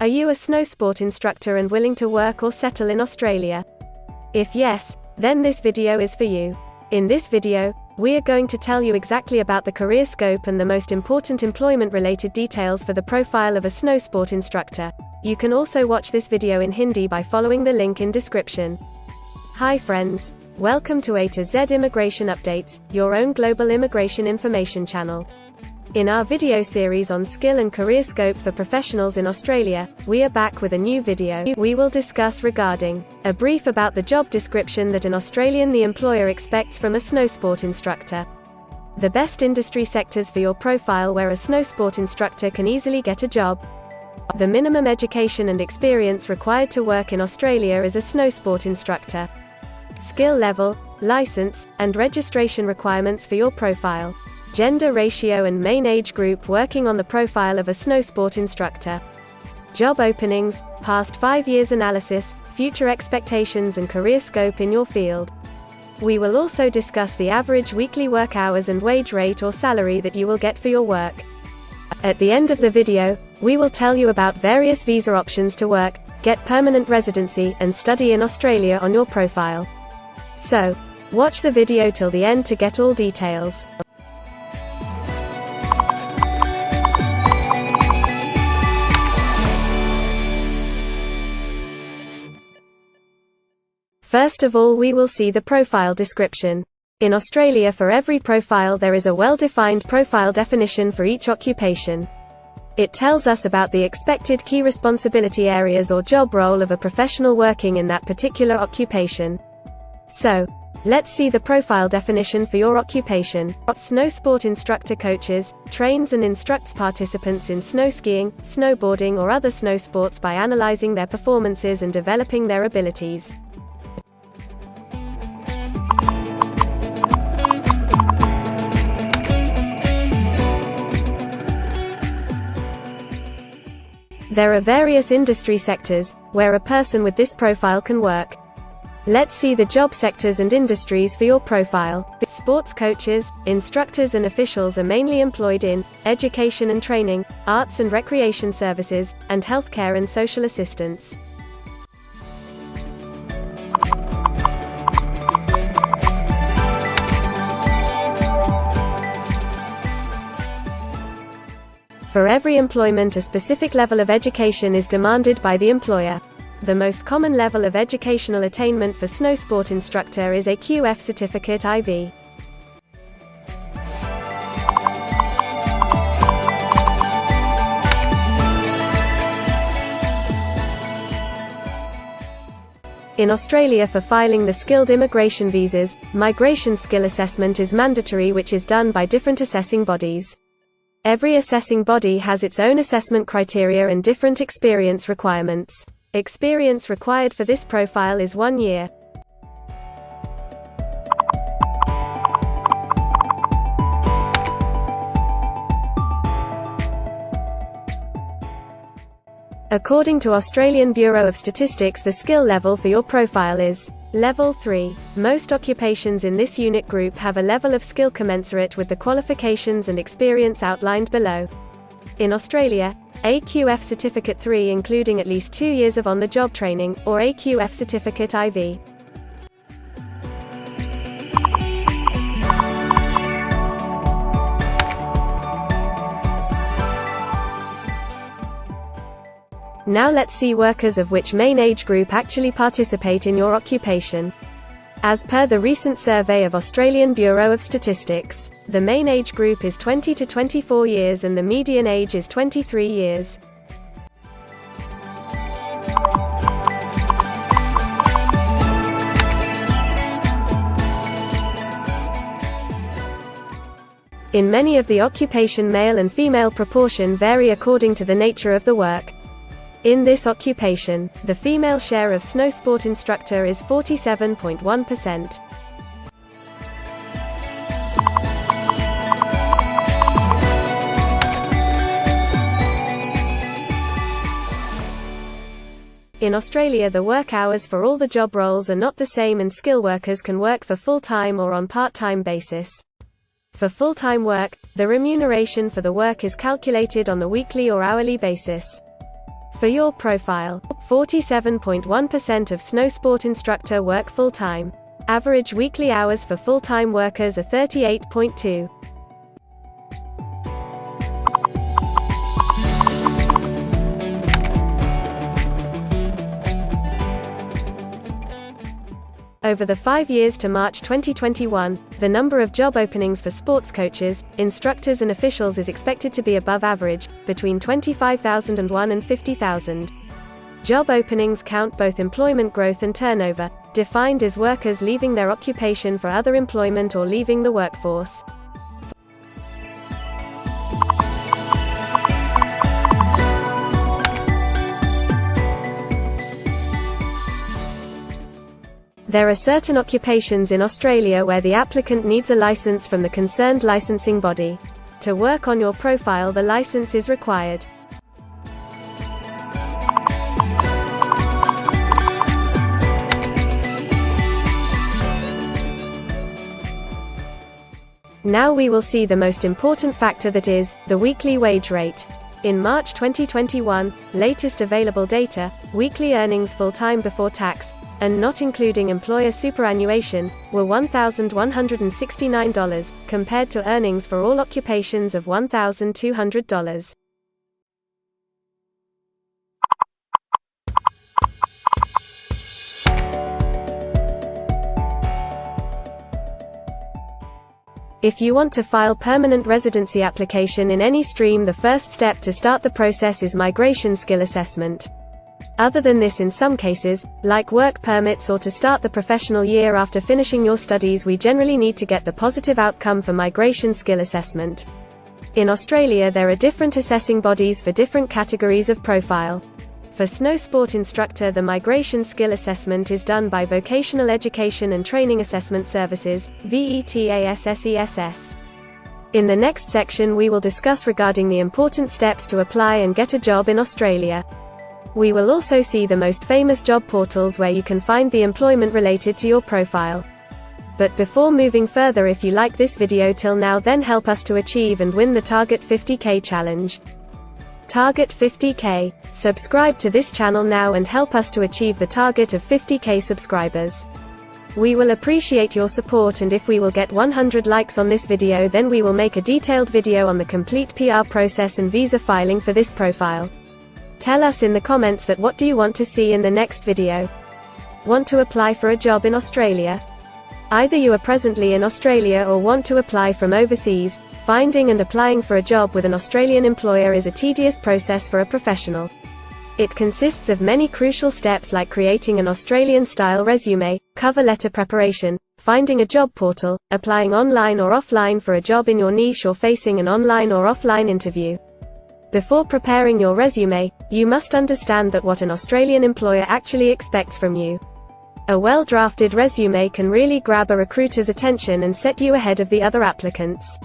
Are you a snowsport instructor and willing to work or settle in Australia? If yes, then this video is for you. In this video, we are going to tell you exactly about the career scope and the most important employment-related details for the profile of a snowsport instructor. You can also watch this video in Hindi by following the link in description. Hi friends, welcome to A to Z Immigration Updates, your own global immigration information channel. In our video series on skill and career scope for professionals in Australia, we are back with a new video. We will discuss regarding a brief about the job description that an Australian the employer expects from a snowsport instructor. The best industry sectors for your profile where a snowsport instructor can easily get a job. The minimum education and experience required to work in Australia as a snowsport instructor. Skill level, license, and registration requirements for your profile. Gender ratio and main age group working on the profile of a snowsport instructor. Job openings, past 5 years analysis, future expectations and career scope in your field. We will also discuss the average weekly work hours and wage rate or salary that you will get for your work. At the end of the video, we will tell you about various visa options to work, get permanent residency, and study in Australia on your profile. So, watch the video till the end to get all details. First of all, we will see the profile description. In Australia, for every profile there is a well-defined profile definition for each occupation. It tells us about the expected key responsibility areas or job role of a professional working in that particular occupation. So, let's see the profile definition for your occupation. Snowsport instructor coaches, trains and instructs participants in snow skiing, snowboarding or other snow sports by analysing their performances and developing their abilities. There are various industry sectors where a person with this profile can work. Let's see the job sectors and industries for your profile. Sports coaches, instructors and officials are mainly employed in education and training, arts and recreation services, and healthcare and social assistance. For every employment, a specific level of education is demanded by the employer. The most common level of educational attainment for snowsport instructor is a QF certificate IV. In Australia, for filing the skilled immigration visas, migration skill assessment is mandatory, which is done by different assessing bodies. Every assessing body has its own assessment criteria and different experience requirements. Experience required for this profile is 1 year. According to Australian Bureau of Statistics, the skill level for your profile is Level 3. Most occupations in this unit group have a level of skill commensurate with the qualifications and experience outlined below. In Australia, AQF Certificate 3 including at least 2 years of on-the-job training, or AQF Certificate IV. Now let's see workers of which main age group actually participate in your occupation. As per the recent survey of Australian Bureau of Statistics, the main age group is 20 to 24 years and the median age is 23 years. In many of the occupation, male and female proportion vary according to the nature of the work. In this occupation, the female share of snowsport instructor is 47.1%. In Australia, the work hours for all the job roles are not the same and skill workers can work for full-time or on part-time basis. For full-time work, the remuneration for the work is calculated on the weekly or hourly basis. For your profile, 47.1% of Snowsport Instructor work full-time. Average weekly hours for full-time workers are 38.2. Over the 5 years to March 2021, the number of job openings for sports coaches, instructors and officials is expected to be above average, between 25,001 and 50,000. Job openings count both employment growth and turnover, defined as workers leaving their occupation for other employment or leaving the workforce. There are certain occupations in Australia where the applicant needs a license from the concerned licensing body. To work on your profile, the license is required. Now we will see the most important factor, that is, the weekly wage rate. In March 2021, latest available data, weekly earnings full-time before tax, and not including employer superannuation, were $1,169, compared to earnings for all occupations of $1,200. If you want to file permanent residency application in any stream, the first step to start the process is migration skill assessment. Other than this, in some cases, like work permits or to start the professional year after finishing your studies, we generally need to get the positive outcome for migration skill assessment. In Australia, there are different assessing bodies for different categories of profile. For Snowsport Instructor, the migration skill assessment is done by Vocational Education and Training Assessment Services, VETASSESS. In the next section we will discuss regarding the important steps to apply and get a job in Australia. We will also see the most famous job portals where you can find the employment related to your profile. But before moving further, if you like this video till now, then help us to achieve and win the Target 50K challenge. Target 50K. Subscribe to this channel now and help us to achieve the target of 50K subscribers. We will appreciate your support, and if we will get 100 likes on this video, then we will make a detailed video on the complete PR process and visa filing for this profile. Tell us in the comments that what do you want to see in the next video. Want to apply for a job in Australia? Either you are presently in Australia or want to apply from overseas. Finding and applying for a job with an Australian employer is a tedious process for a professional. It consists of many crucial steps like creating an Australian-style resume, cover letter preparation, finding a job portal, applying online or offline for a job in your niche, or facing an online or offline interview. Before preparing your resume, you must understand that what an Australian employer actually expects from you. A well-drafted resume can really grab a recruiter's attention and set you ahead of the other applicants.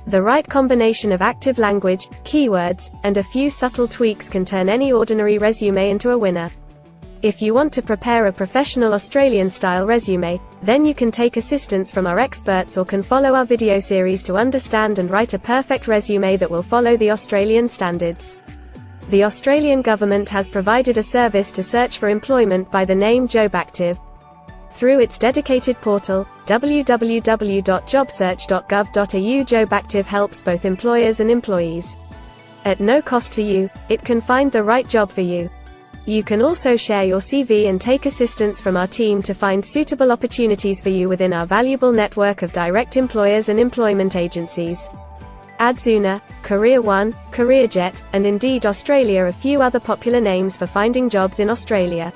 The right combination of active language, keywords, and a few subtle tweaks can turn any ordinary resume into a winner. If you want to prepare a professional Australian-style resume, then you can take assistance from our experts or can follow our video series to understand and write a perfect resume that will follow the Australian standards. The Australian government has provided a service to search for employment by the name JobActive. Through its dedicated portal, www.jobsearch.gov.au, JobActive helps both employers and employees. At no cost to you, it can find the right job for you. You can also share your CV and take assistance from our team to find suitable opportunities for you within our valuable network of direct employers and employment agencies. Adzuna, Career One, CareerJet, and Indeed Australia are a few other popular names for finding jobs in Australia.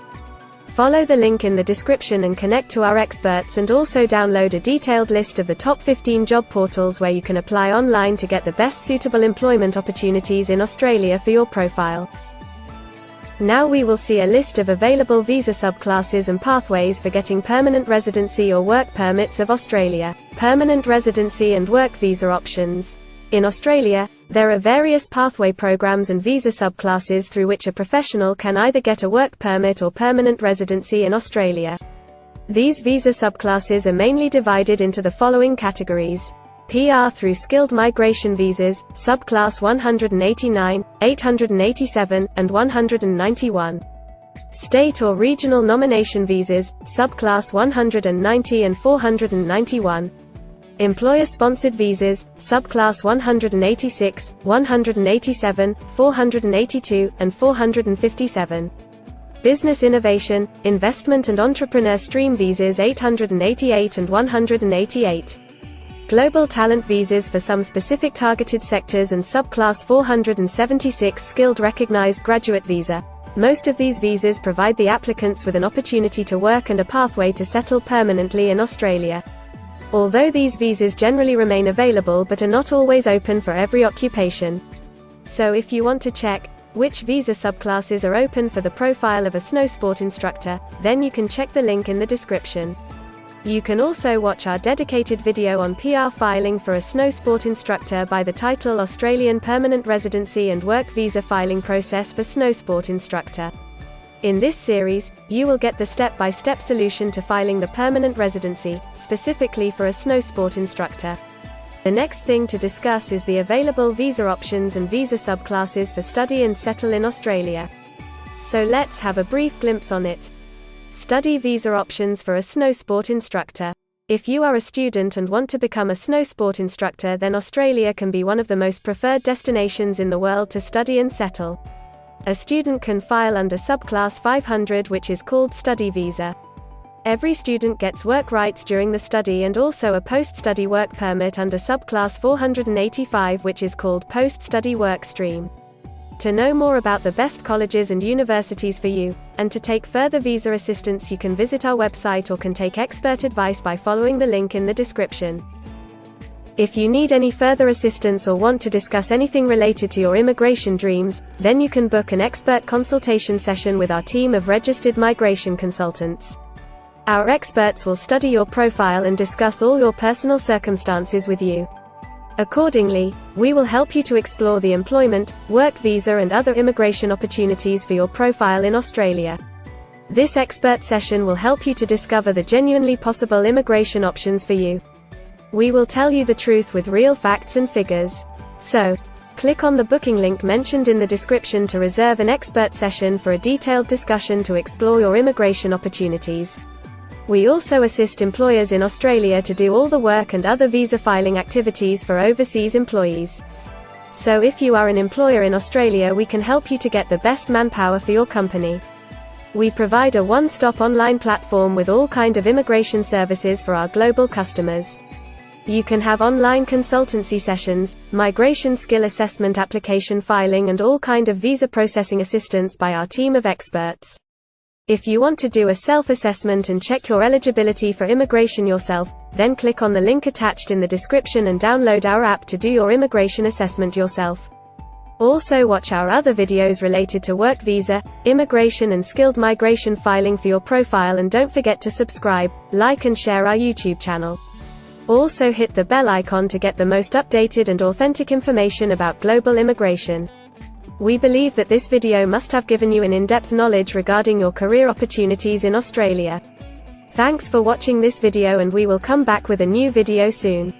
Follow the link in the description and connect to our experts, and also download a detailed list of the top 15 job portals where you can apply online to get the best suitable employment opportunities in Australia for your profile. Now we will see a list of available visa subclasses and pathways for getting permanent residency or work permits of Australia. Permanent residency and work visa options. In Australia, there are various pathway programs and visa subclasses through which a professional can either get a work permit or permanent residency in Australia. These visa subclasses are mainly divided into the following categories: PR through skilled migration visas, subclass 189, 887, and 191. State or regional nomination visas, subclass 190 and 491. Employer-sponsored visas, subclass 186, 187, 482, and 457. Business innovation, investment and entrepreneur stream visas 888 and 188. Global talent visas for some specific targeted sectors and subclass 476 skilled recognized graduate visa. Most of these visas provide the applicants with an opportunity to work and a pathway to settle permanently in Australia. Although these visas generally remain available but are not always open for every occupation. So if you want to check which visa subclasses are open for the profile of a snowsport instructor, then you can check the link in the description. You can also watch our dedicated video on PR filing for a snowsport instructor by the title Australian Permanent Residency and Work Visa Filing Process for Snowsport Instructor. In this series, you will get the step-by-step solution to filing the permanent residency, specifically for a snowsport instructor. The next thing to discuss is the available visa options and visa subclasses for study and settle in Australia. So let's have a brief glimpse on it. Study visa options for a snowsport instructor. If you are a student and want to become a snowsport instructor, then Australia can be one of the most preferred destinations in the world to study and settle. A student can file under subclass 500, which is called study visa. Every student gets work rights during the study and also a post-study work permit under subclass 485, which is called post-study work stream. To know more about the best colleges and universities for you, and to take further visa assistance, you can visit our website or can take expert advice by following the link in the description. If you need any further assistance or want to discuss anything related to your immigration dreams, then you can book an expert consultation session with our team of registered migration consultants. Our experts will study your profile and discuss all your personal circumstances with you. Accordingly, we will help you to explore the employment, work visa and other immigration opportunities for your profile in Australia. This expert session will help you to discover the genuinely possible immigration options for you. We will tell you the truth with real facts and figures. So, click on the booking link mentioned in the description to reserve an expert session for a detailed discussion to explore your immigration opportunities. We also assist employers in Australia to do all the work and other visa filing activities for overseas employees. So if you are an employer in Australia, we can help you to get the best manpower for your company. We provide a one-stop online platform with all kinds of immigration services for our global customers. You can have online consultancy sessions, migration skill assessment, application filing and all kind of visa processing assistance by our team of experts. If you want to do a self-assessment and check your eligibility for immigration yourself, then click on the link attached in the description and download our app to do your immigration assessment yourself. Also watch our other videos related to work visa, immigration and skilled migration filing for your profile, and don't forget to subscribe, like and share our YouTube channel. Also hit the bell icon to get the most updated and authentic information about global immigration. We believe that this video must have given you an in-depth knowledge regarding your career opportunities in Australia. Thanks for watching this video, and we will come back with a new video soon.